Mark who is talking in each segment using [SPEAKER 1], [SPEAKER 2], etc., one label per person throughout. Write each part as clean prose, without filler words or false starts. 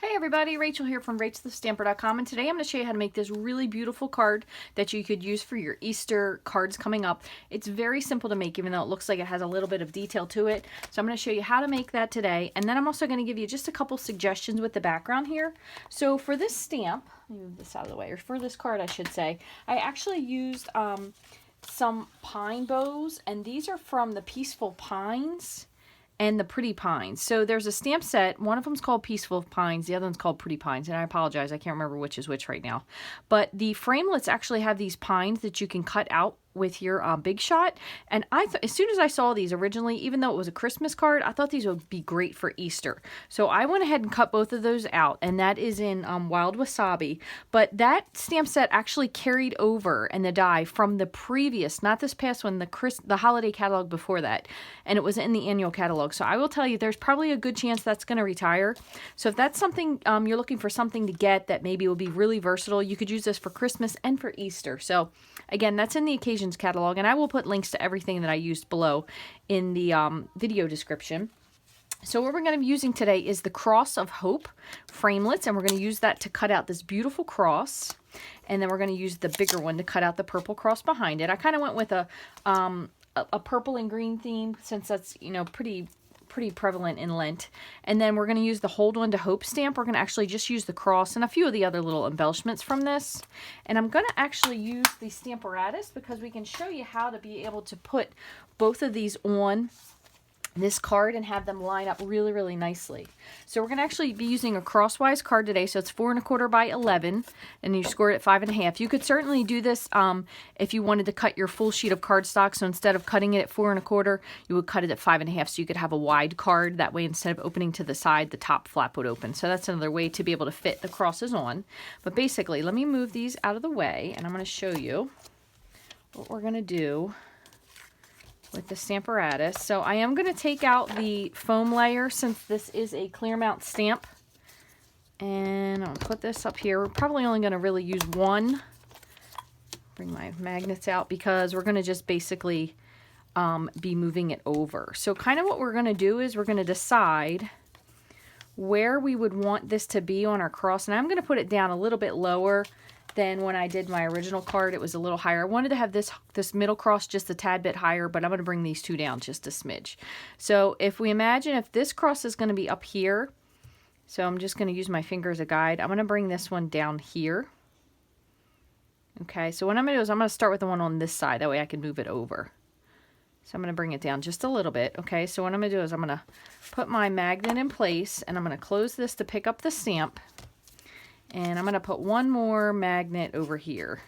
[SPEAKER 1] Hey everybody, Rachel here from Rachthestamper.com, and today I'm going to show you how to make this really beautiful card that you could use for your Easter cards coming up. It's very simple to make, even though it looks like it has a little bit of detail to it. So I'm going to show you how to make that today, and then I'm also going to give you just a couple suggestions with the background here. So for this stamp, let me move this out of the way, or for this card I should say, I actually used some pine bows, and these are from the Peaceful Pines and the Pretty Pines. So there's a stamp set. One of them's called Peaceful Pines. The other one's called Pretty Pines. And I apologize, I can't remember which is which right now. But the framelits actually have these pines that you can cut out with your Big Shot. And as soon as I saw these originally, even though it was a Christmas card, I thought these would be great for Easter. So I went ahead and cut both of those out, and that is in Wild Wasabi. But that stamp set actually carried over in the die from the previous, not this past one, the holiday catalog before that. And it was in the annual catalog. So I will tell you, there's probably a good chance that's going to retire. So if that's something, you're looking for something to get that maybe will be really versatile, you could use this for Christmas and for Easter. So again, that's in the occasions catalog, and I will put links to everything that I used below in the video description. So what we're going to be using today is the Cross of Hope framelits, and we're going to use that to cut out this beautiful cross, and then we're going to use the bigger one to cut out the purple cross behind it. I kind of went with a purple and green theme, since that's, you know, pretty prevalent in Lent. And then we're going to use the Hold On to Hope stamp. We're going to actually just use the cross and a few of the other little embellishments from this. And I'm going to actually use the Stamparatus because we can show you how to be able to put both of these on this card and have them line up really nicely. So we're going to actually be using a crosswise card today. So it's 4 1/4 by 11, and you score it at 5 1/2. You could certainly do this if you wanted to cut your full sheet of cardstock. So instead of cutting it at 4 1/4, you would cut it at 5 1/2. So you could have a wide card. That way, instead of opening to the side, the top flap would open. So that's another way to be able to fit the crosses on. But basically, let me move these out of the way, and I'm going to show you what we're going to do with the Stamparatus. So I am going to take out the foam layer since this is a clear mount stamp. And I'll put this up here. We're probably only going to really use one. Bring my magnets out because we're going to just basically be moving it over. So kind of what we're going to do is we're going to decide where we would want this to be on our cross. And I'm going to put it down a little bit lower than when I did my original card. It was a little higher. I wanted to have this middle cross just a tad bit higher, but I'm going to bring these two down just a smidge. So if we imagine if this cross is going to be up here, so I'm just going to use my finger as a guide. I'm going to bring this one down here. Okay, so what I'm going to do is I'm going to start with the one on this side. That way I can move it over. So I'm going to bring it down just a little bit. Okay, so what I'm going to do is I'm going to put my magnet in place, and I'm going to close this to pick up the stamp. And I'm going to put one more magnet over here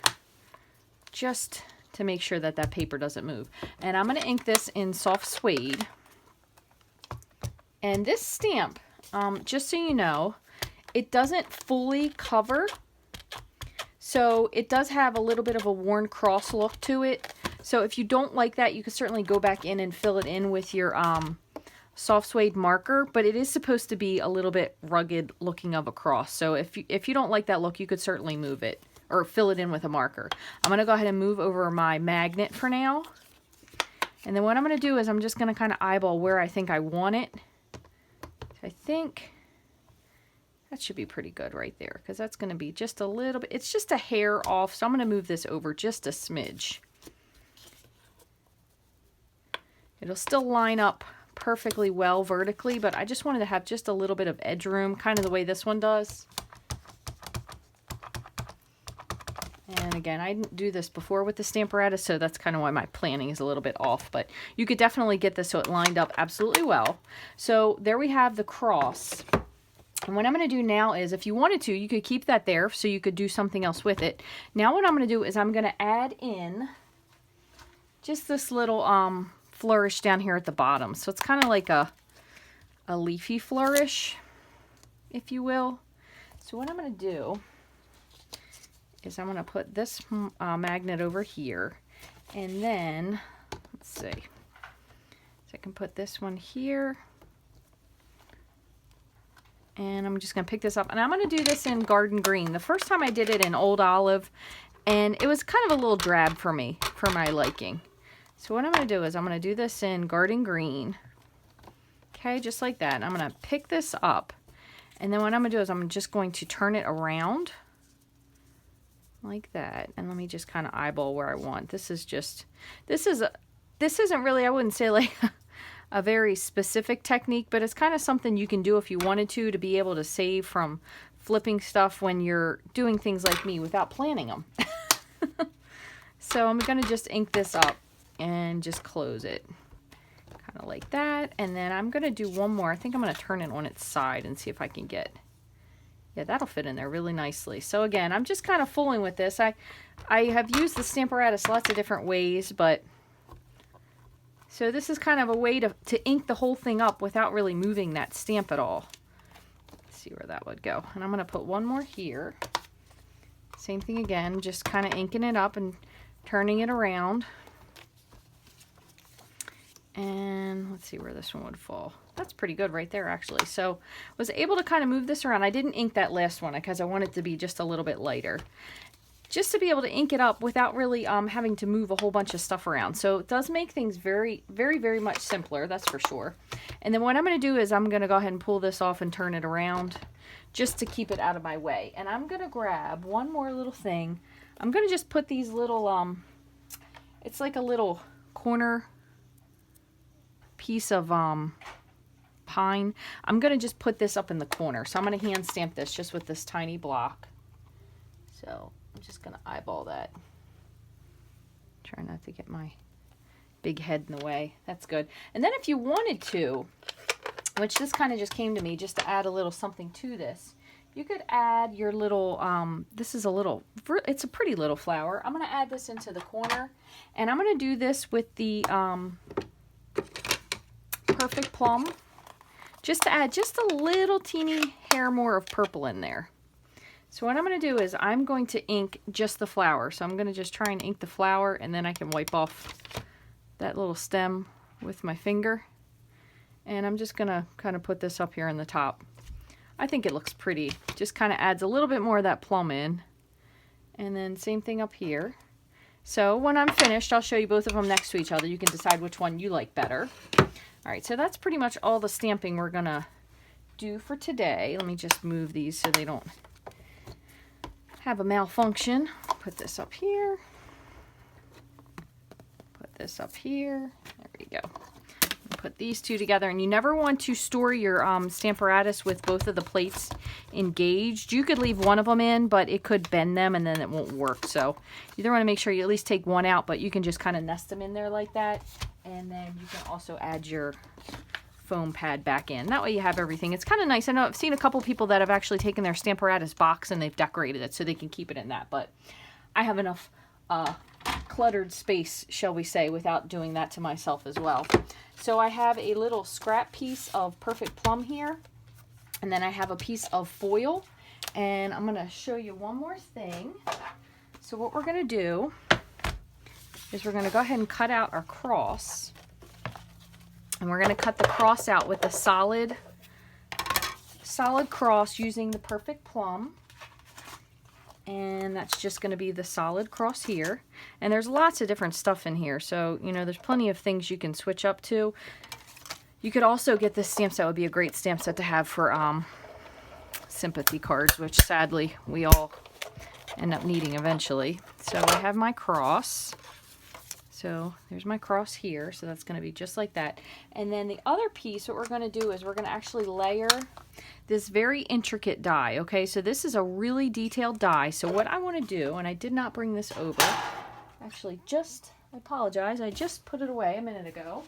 [SPEAKER 1] just to make sure that that paper doesn't move. And I'm going to ink this in soft suede. And this stamp, just so you know, it doesn't fully cover. So it does have a little bit of a worn cross look to it. So if you don't like that, you can certainly go back in and fill it in with your soft suede marker, but it is supposed to be a little bit rugged looking of a cross. So if you don't like that look, you could certainly move it or fill it in with a marker. I'm going to go ahead and move over my magnet for now. And then what I'm going to do is I'm just going to kind of eyeball where I think I want it. I think that should be pretty good right there, because that's going to be just a little bit, it's just a hair off. So I'm going to move this over just a smidge. It'll still line up perfectly well vertically, but I just wanted to have just a little bit of edge room, kind of the way this one does. And again, I didn't do this before with the Stamparatus, so that's kind of why my planning is a little bit off, but you could definitely get this so it lined up absolutely well. So there we have the cross. And what I'm going to do now is, if you wanted to, you could keep that there so you could do something else with it. Now what I'm going to do is I'm going to add in just this little flourish down here at the bottom. So it's kind of like a leafy flourish, if you will. So what I'm going to do is I'm going to put this magnet over here, and then let's see, so I can put this one here, and I'm just going to pick this up, and I'm going to do this in Garden Green. The first time I did it in Old Olive, and it was kind of a little drab for me, for my liking. So what I'm going to do is I'm going to do this in Garden Green. Okay, just like that. And I'm going to pick this up. And then what I'm going to do is I'm just going to turn it around like that. And let me just kind of eyeball where I want. This isn't really, I wouldn't say like a very specific technique, but it's kind of something you can do if you wanted to be able to save from flipping stuff when you're doing things like me without planning them. So I'm going to just ink this up and just close it. Kind of like that. And then I'm going to do one more. I think I'm going to turn it on its side and see if I can get, yeah, that'll fit in there really nicely. So again, I'm just kind of fooling with this. I have used the Stamparatus lots of different ways, but so this is kind of a way to ink the whole thing up without really moving that stamp at all. Let's see where that would go. And I'm going to put one more here. Same thing again, just kind of inking it up and turning it around. And let's see where this one would fall. That's pretty good right there, actually. So was able to kind of move this around. I didn't ink that last one because I want it to be just a little bit lighter. Just to be able to ink it up without really having to move a whole bunch of stuff around. So it does make things very, very, very much simpler, that's for sure. And then what I'm going to do is I'm going to go ahead and pull this off and turn it around just to keep it out of my way. And I'm going to grab one more little thing. I'm going to just put these little, it's like a little corner piece of pine. I'm going to just put this up in the corner. So I'm going to hand stamp this just with this tiny block. So I'm just going to eyeball that. Try not to get my big head in the way. That's good. And then if you wanted to, which this kind of just came to me just to add a little something to this, you could add your little, this is a little, it's a pretty little flower. I'm going to add this into the corner, and I'm going to do this with the Perfect Plum, just to add just a little teeny hair more of purple in there. So what I'm going to do is I'm going to ink just the flower. So I'm going to just try and ink the flower, and then I can wipe off that little stem with my finger. And I'm just going to kind of put this up here in the top. I think it looks pretty. Just kind of adds a little bit more of that plum in. And then same thing up here. So when I'm finished, I'll show you both of them next to each other. You can decide which one you like better. All right, so that's pretty much all the stamping we're going to do for today. Let me just move these so they don't have a malfunction. Put this up here. Put this up here. There we go. Put these two together, and you never want to store your Stamparatus with both of the plates engaged. You could leave one of them in, but it could bend them and then it won't work. So you either want to make sure you at least take one out, but you can just kind of nest them in there like that. And then you can also add your foam pad back in. That way you have everything. It's kind of nice. I know I've seen a couple people that have actually taken their Stamparatus box and they've decorated it so they can keep it in that, but I have enough cluttered space, shall we say, without doing that to myself as well. So I have a little scrap piece of Perfect Plum here, and then I have a piece of foil, and I'm going to show you one more thing. So what we're going to do is we're going to go ahead and cut out our cross, and we're going to cut the cross out with a solid cross using the Perfect Plum. And that's just going to be the solid cross here. And there's lots of different stuff in here. So, you know, there's plenty of things you can switch up to. You could also get this stamp set. Would be a great stamp set to have for sympathy cards, which sadly we all end up needing eventually. So I have my cross. So there's my cross here. So that's going to be just like that. And then the other piece, what we're going to do is we're going to actually layer this very intricate die. Okay, so this is a really detailed die. So what I want to do, and I did not bring this over, actually I apologize, I just put it away a minute ago,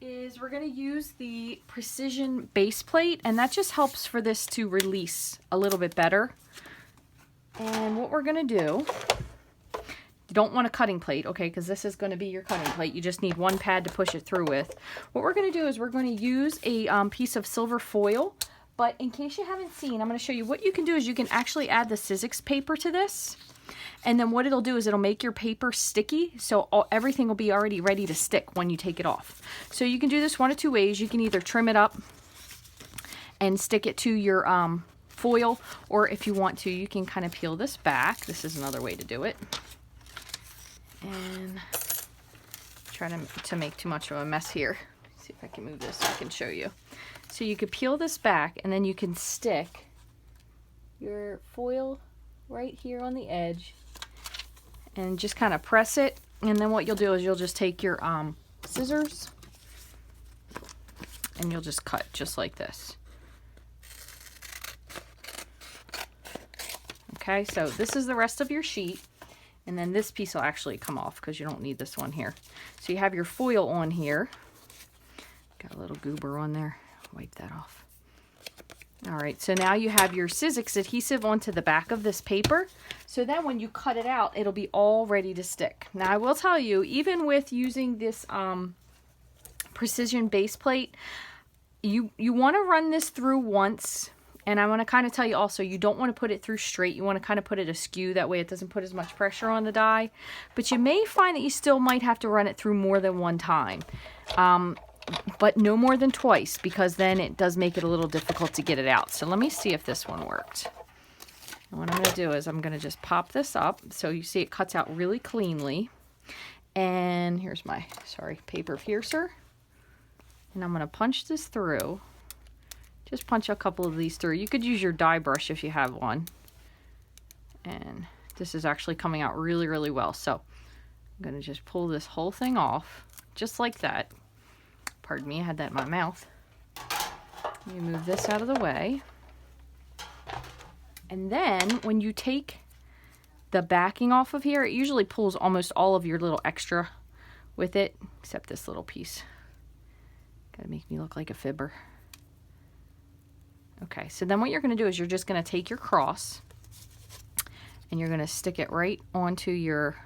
[SPEAKER 1] is we're going to use the precision base plate, and that just helps for this to release a little bit better. And what we're going to do, you don't want a cutting plate, okay, because this is going to be your cutting plate. You just need one pad to push it through with. What we're going to do is we're going to use a piece of silver foil, but in case you haven't seen, I'm going to show you what you can do is you can actually add the Sizzix paper to this, and then what it'll do is it'll make your paper sticky, so everything will be already ready to stick when you take it off. So you can do this one of two ways. You can either trim it up and stick it to your foil, or if you want to, you can kind of peel this back. This is another way to do it. And try to make too much of a mess here. See see if I can move this so I can show you. So you could peel this back and then you can stick your foil right here on the edge and just kind of press it. And then what you'll do is you'll just take your scissors and you'll just cut just like this. Okay, so this is the rest of your sheet. And then this piece will actually come off because you don't need this one here. So you have your foil on here. Got a little goober on there. Wipe that off. All right, so now you have your Sizzix adhesive onto the back of this paper. So then when you cut it out, it'll be all ready to stick. Now I will tell you, even with using this precision base plate, you want to run this through once. And I want to kind of tell you also, you don't want to put it through straight. You want to kind of put it askew. That way it doesn't put as much pressure on the die. But you may find that you still might have to run it through more than one time. But no more than twice, because then it does make it a little difficult to get it out. So let me see if this one worked. And what I'm going to do is I'm going to just pop this up. So you see it cuts out really cleanly. And here's my, paper piercer. And I'm going to punch this through. Just punch a couple of these through. You could use your die brush if you have one. And this is actually coming out really, really well. So I'm going to just pull this whole thing off, just like that. Pardon me, I had that in my mouth. Let me move this out of the way. And then when you take the backing off of here, it usually pulls almost all of your little extra with it, except this little piece. Gotta make me look like a fibber. Okay, so then what you're going to do is you're just going to take your cross and you're going to stick it right onto your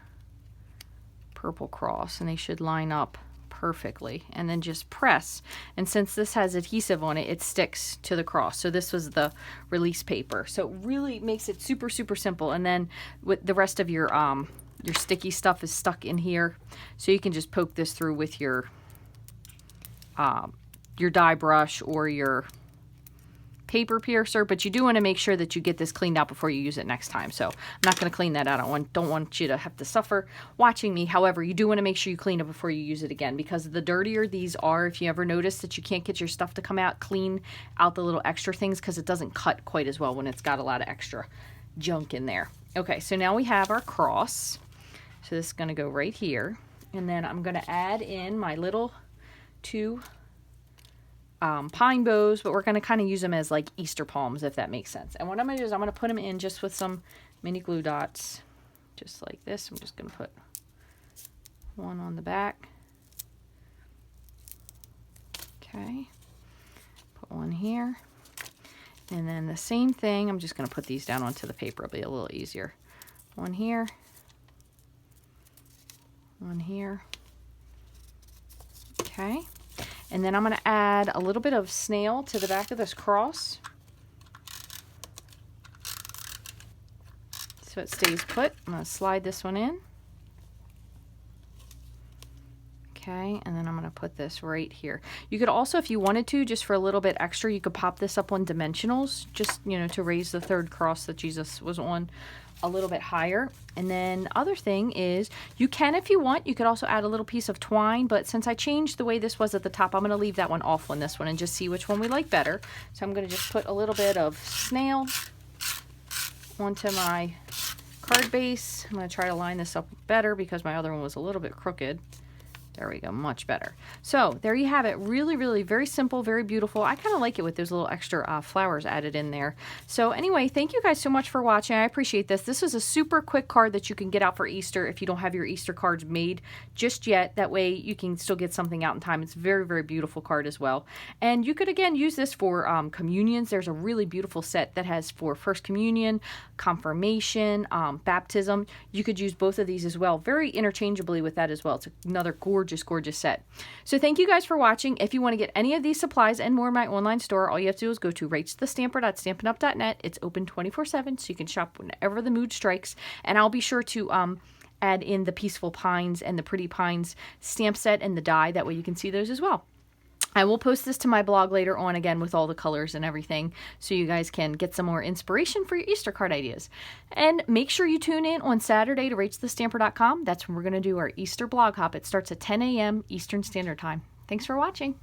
[SPEAKER 1] purple cross, and they should line up perfectly, and then just press. And since this has adhesive on it, it sticks to the cross. So this was the release paper. So it really makes it super, super simple. And then with the rest of your sticky stuff is stuck in here. So you can just poke this through with your die brush or your paper piercer, but you do want to make sure that you get this cleaned out before you use it next time. So I'm not going to clean that out. I don't want you to have to suffer watching me. However, you do want to make sure you clean it before you use it again, because the dirtier these are, if you ever notice that you can't get your stuff to come out, clean out the little extra things, because it doesn't cut quite as well when it's got a lot of extra junk in there. Okay, so now we have our cross. So this is going to go right here, and then I'm going to add in my little two pine bows, but we're going to kind of use them as like Easter palms, if that makes sense. And what I'm going to do is I'm going to put them in just with some mini glue dots, just like this. I'm just going to put one on the back. Okay. Put one here. And then the same thing, I'm just going to put these down onto the paper. It'll be a little easier. One here. One here. Okay. And then I'm going to add a little bit of snail to the back of this cross, so it stays put. I'm going to slide this one in. Okay, and then I'm going to put this right here. You could also, if you wanted to, just for a little bit extra, you could pop this up on dimensionals, just, you know, to raise the third cross that Jesus was on a little bit higher. And then the other thing is, you can, if you want, you could also add a little piece of twine, but since I changed the way this was at the top, I'm going to leave that one off on this one and just see which one we like better. So I'm going to just put a little bit of snail onto my card base. I'm going to try to line this up better because my other one was a little bit crooked. There we go, much better. So there you have it. Really, really very simple, very beautiful. I kind of like it with those little extra flowers added in there. So anyway, thank you guys so much for watching. I appreciate this. This is a super quick card that you can get out for Easter if you don't have your Easter cards made just yet. That way you can still get something out in time. It's a very, very beautiful card as well. And you could, again, use this for communions. There's a really beautiful set that has for First Communion, Confirmation, Baptism. You could use both of these as well, very interchangeably with that as well. It's another gorgeous set. So thank you guys for watching. If you want to get any of these supplies and more in my online store, all you have to do is go to rachthestamper.stampinup.net. It's open 24/7, so you can shop whenever the mood strikes. And I'll be sure to add in the Peaceful Pines and the Pretty Pines stamp set and the die. That way you can see those as well. I will post this to my blog later on, again, with all the colors and everything, so you guys can get some more inspiration for your Easter card ideas. And make sure you tune in on Saturday to rachthestamper.com. That's when we're going to do our Easter blog hop. It starts at 10 a.m. Eastern Standard Time. Thanks for watching.